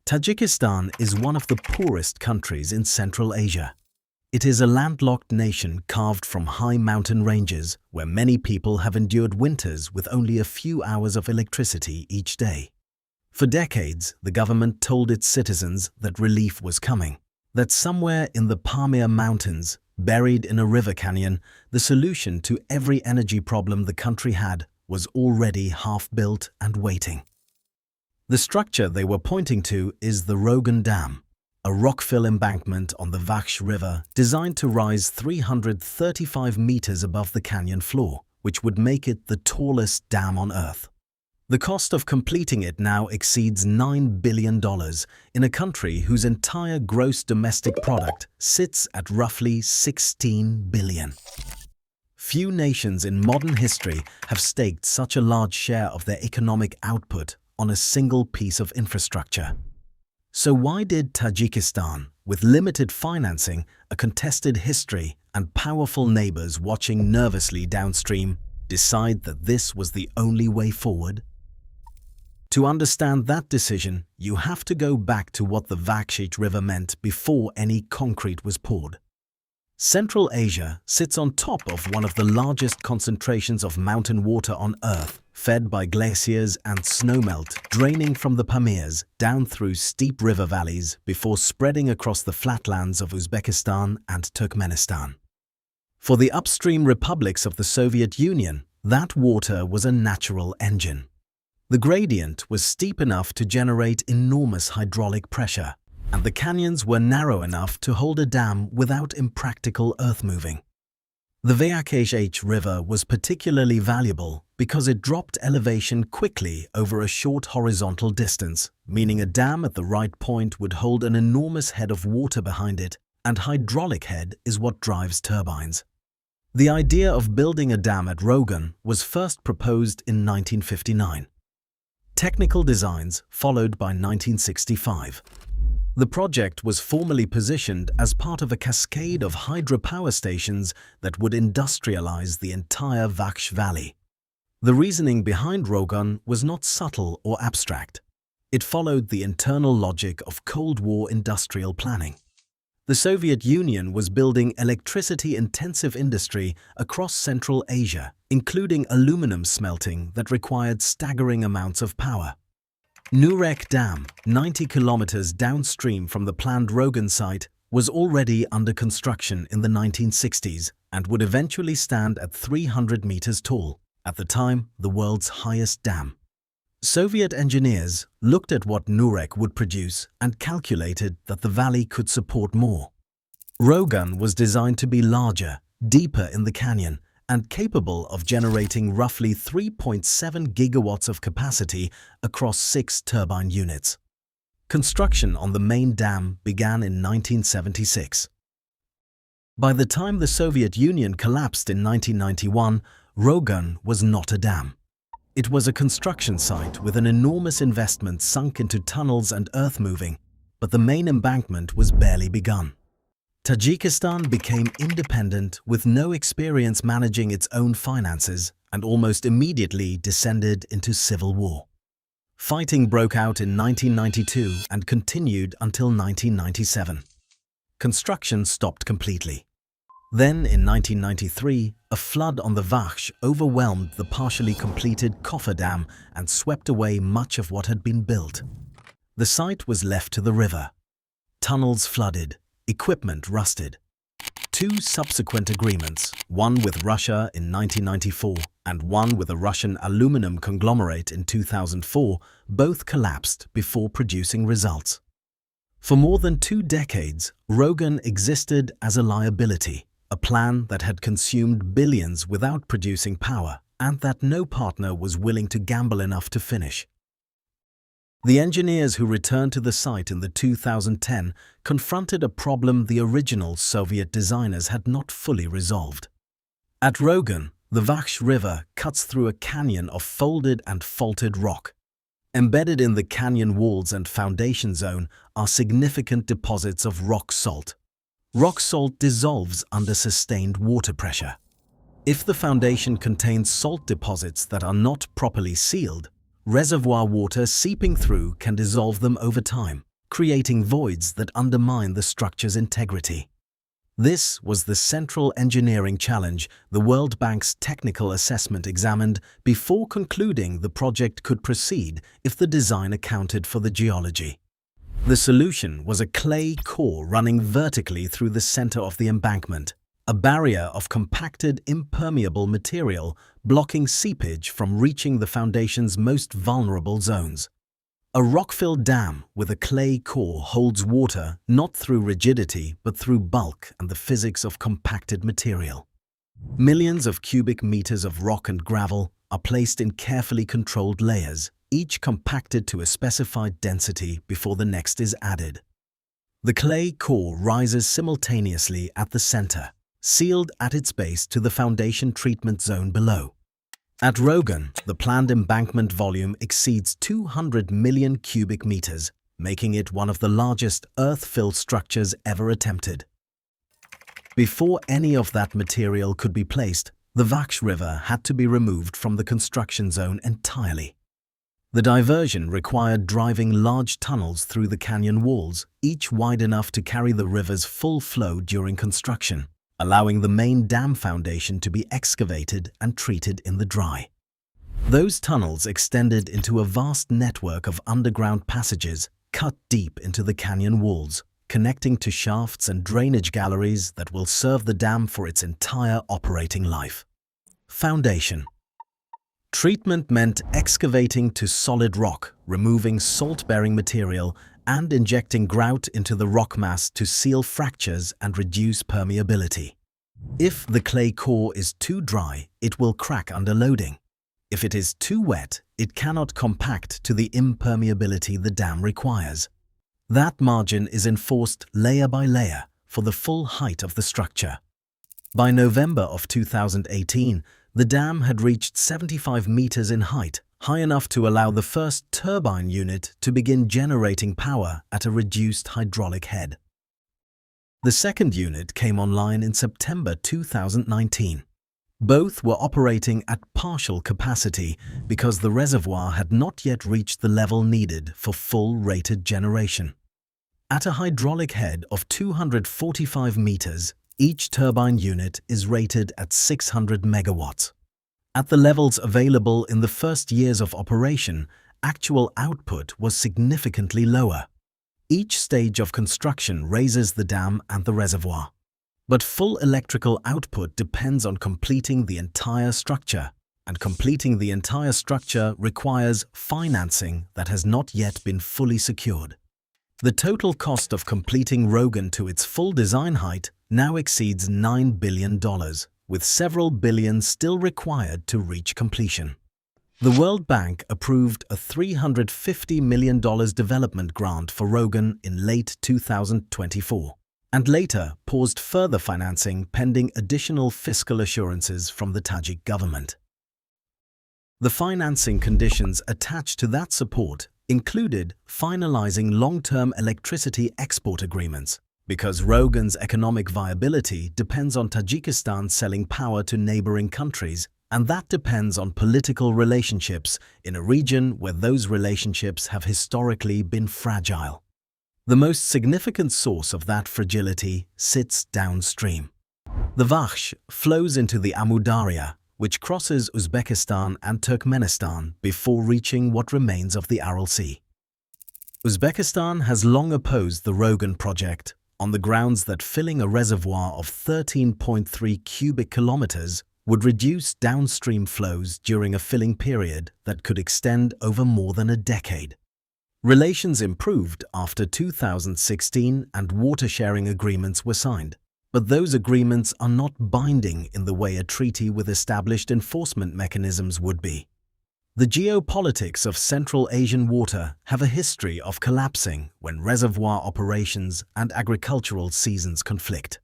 Tajikistan is one of the poorest countries in Central Asia. It is a landlocked nation carved from high mountain ranges where many people have endured winters with only a few hours of electricity each day. For decades, the government told its citizens that relief was coming, that somewhere in the Pamir Mountains, buried in a river canyon, the solution to every energy problem the country had was already half-built and waiting. The structure they were pointing to is the Rogun Dam, a rockfill embankment on the Vakhsh River designed to rise 335 meters above the canyon floor, which would make it the tallest dam on Earth. The cost of completing it now exceeds $9 billion in a country whose entire gross domestic product sits at roughly $16 billion. Few nations in modern history have staked such a large share of their economic output on a single piece of infrastructure. So why did Tajikistan, with limited financing, a contested history, and powerful neighbors watching nervously downstream, decide that this was the only way forward? To understand that decision, you have to go back to what the Vakhsh River meant before any concrete was poured. Central Asia sits on top of one of the largest concentrations of mountain water on Earth, fed by glaciers and snowmelt draining from the Pamirs down through steep river valleys before spreading across the flatlands of Uzbekistan and Turkmenistan. For the upstream republics of the Soviet Union, that water was a natural engine. The gradient was steep enough to generate enormous hydraulic pressure, and the canyons were narrow enough to hold a dam without impractical earth-moving. The Vakhsh River was particularly valuable because it dropped elevation quickly over a short horizontal distance, meaning a dam at the right point would hold an enormous head of water behind it, and hydraulic head is what drives turbines. The idea of building a dam at Rogun was first proposed in 1959. Technical designs followed by 1965. The project was formally positioned as part of a cascade of hydropower stations that would industrialize the entire Vakhsh Valley. The reasoning behind Rogun was not subtle or abstract. It followed the internal logic of Cold War industrial planning. The Soviet Union was building electricity-intensive industry across Central Asia, including aluminum smelting that required staggering amounts of power. Nurek Dam, 90 kilometers downstream from the planned Rogun site, was already under construction in the 1960s and would eventually stand at 300 meters tall, at the time the world's highest dam. Soviet engineers looked at what Nurek would produce and calculated that the valley could support more. Rogun was designed to be larger, deeper in the canyon, and capable of generating roughly 3.7 gigawatts of capacity across 6 turbine units. Construction on the main dam began in 1976. By the time the Soviet Union collapsed in 1991, Rogun was not a dam. It was a construction site with an enormous investment sunk into tunnels and earth-moving, but the main embankment was barely begun. Tajikistan became independent with no experience managing its own finances and almost immediately descended into civil war. Fighting broke out in 1992 and continued until 1997. Construction stopped completely. Then, in 1993, a flood on the Vakhsh overwhelmed the partially completed Coffer Dam and swept away much of what had been built. The site was left to the river. Tunnels flooded. Equipment rusted. 2 subsequent agreements, one with Russia in 1994 and one with a Russian aluminum conglomerate in 2004, both collapsed before producing results. For more than 2 decades, Rogun existed as a liability, a plan that had consumed billions without producing power, and that no partner was willing to gamble enough to finish. The engineers who returned to the site in the 2010 confronted a problem the original Soviet designers had not fully resolved. At Rogun, the Vakhsh River cuts through a canyon of folded and faulted rock. Embedded in the canyon walls and foundation zone are significant deposits of rock salt. Rock salt dissolves under sustained water pressure. If the foundation contains salt deposits that are not properly sealed, reservoir water seeping through can dissolve them over time, creating voids that undermine the structure's integrity. This was the central engineering challenge the World Bank's technical assessment examined before concluding the project could proceed if the design accounted for the geology. The solution was a clay core running vertically through the center of the embankment, a barrier of compacted, impermeable material blocking seepage from reaching the foundation's most vulnerable zones. A rockfill dam with a clay core holds water not through rigidity but through bulk and the physics of compacted material. Millions of cubic meters of rock and gravel are placed in carefully controlled layers, each compacted to a specified density before the next is added. The clay core rises simultaneously at the center, sealed at its base to the foundation treatment zone below. At Rogun, the planned embankment volume exceeds 200 million cubic meters, making it one of the largest earth-filled structures ever attempted. Before any of that material could be placed, the Vakhsh River had to be removed from the construction zone entirely. The diversion required driving large tunnels through the canyon walls, each wide enough to carry the river's full flow during construction, allowing the main dam foundation to be excavated and treated in the dry. Those tunnels extended into a vast network of underground passages cut deep into the canyon walls, connecting to shafts and drainage galleries that will serve the dam for its entire operating life. Foundation. Treatment meant excavating to solid rock, removing salt-bearing material, and injecting grout into the rock mass to seal fractures and reduce permeability. If the clay core is too dry, it will crack under loading. If it is too wet, it cannot compact to the impermeability the dam requires. That margin is enforced layer by layer for the full height of the structure. By November of 2018, the dam had reached 75 meters in height, high enough to allow the first turbine unit to begin generating power at a reduced hydraulic head. The second unit came online in September 2019. Both were operating at partial capacity because the reservoir had not yet reached the level needed for full rated generation. At a hydraulic head of 245 meters, each turbine unit is rated at 600 megawatts. At the levels available in the first years of operation, actual output was significantly lower. Each stage of construction raises the dam and the reservoir. But full electrical output depends on completing the entire structure, and completing the entire structure requires financing that has not yet been fully secured. The total cost of completing Rogun to its full design height now exceeds $9 billion, with several billion still required to reach completion. The World Bank approved a $350 million development grant for Rogun in late 2024, and later paused further financing pending additional fiscal assurances from the Tajik government. The financing conditions attached to that support included finalizing long-term electricity export agreements, because Rogun's economic viability depends on Tajikistan selling power to neighboring countries, and that depends on political relationships in a region where those relationships have historically been fragile. The most significant source of that fragility sits downstream. The Vakhsh flows into the Amu Darya, which crosses Uzbekistan and Turkmenistan before reaching what remains of the Aral Sea. Uzbekistan has long opposed the Rogun project on the grounds that filling a reservoir of 13.3 cubic kilometers would reduce downstream flows during a filling period that could extend over more than a decade. Relations improved after 2016 and water-sharing agreements were signed, but those agreements are not binding in the way a treaty with established enforcement mechanisms would be. The geopolitics of Central Asian water have a history of collapsing when reservoir operations and agricultural seasons conflict.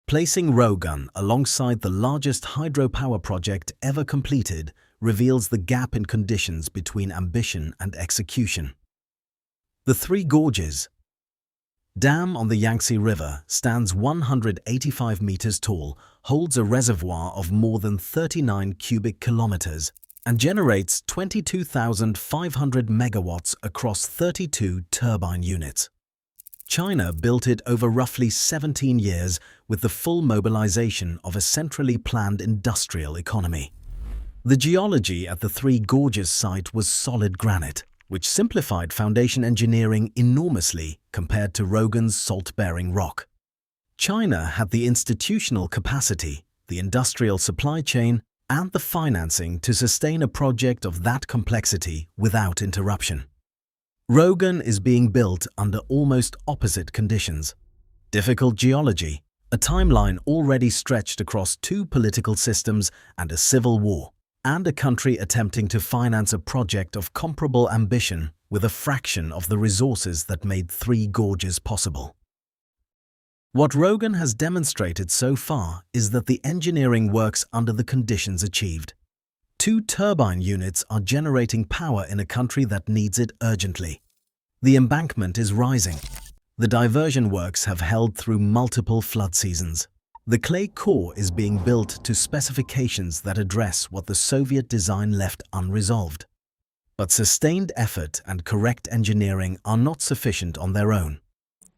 Placing Rogun alongside the largest hydropower project ever completed reveals the gap in conditions between ambition and execution. The Three Gorges Dam on the Yangtze River stands 185 meters tall, holds a reservoir of more than 39 cubic kilometers, and generates 22,500 megawatts across 32 turbine units. China built it over roughly 17 years with the full mobilization of a centrally planned industrial economy. The geology at the Three Gorges site was solid granite, which simplified foundation engineering enormously compared to Rogun's salt-bearing rock. China had the institutional capacity, the industrial supply chain, and the financing to sustain a project of that complexity without interruption. Rogun is being built under almost opposite conditions. Difficult geology, a timeline already stretched across two political systems and a civil war, and a country attempting to finance a project of comparable ambition with a fraction of the resources that made Three Gorges possible. What Rogun has demonstrated so far is that the engineering works under the conditions achieved. Two turbine units are generating power in a country that needs it urgently. The embankment is rising. The diversion works have held through multiple flood seasons. The clay core is being built to specifications that address what the Soviet design left unresolved. But sustained effort and correct engineering are not sufficient on their own.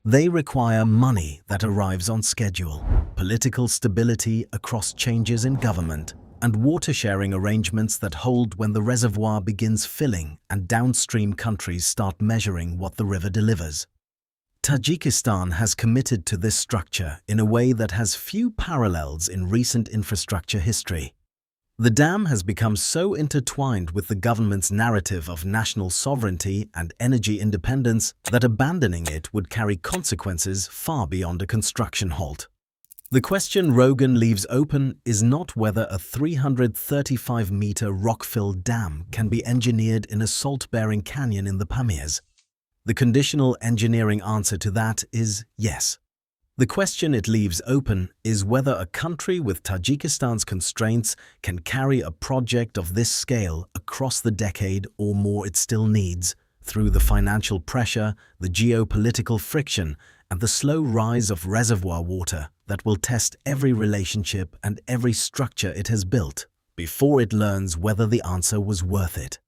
They require money that arrives on schedule, political stability across changes in government, and water-sharing arrangements that hold when the reservoir begins filling and downstream countries start measuring what the river delivers. Tajikistan has committed to this structure in a way that has few parallels in recent infrastructure history. The dam has become so intertwined with the government's narrative of national sovereignty and energy independence that abandoning it would carry consequences far beyond a construction halt. The question Rogun leaves open is not whether a 335-meter rockfill dam can be engineered in a salt-bearing canyon in the Pamirs. The conditional engineering answer to that is yes. The question it leaves open is whether a country with Tajikistan's constraints can carry a project of this scale across the decade or more it still needs, through the financial pressure, the geopolitical friction, and the slow rise of reservoir water that will test every relationship and every structure it has built before it learns whether the answer was worth it.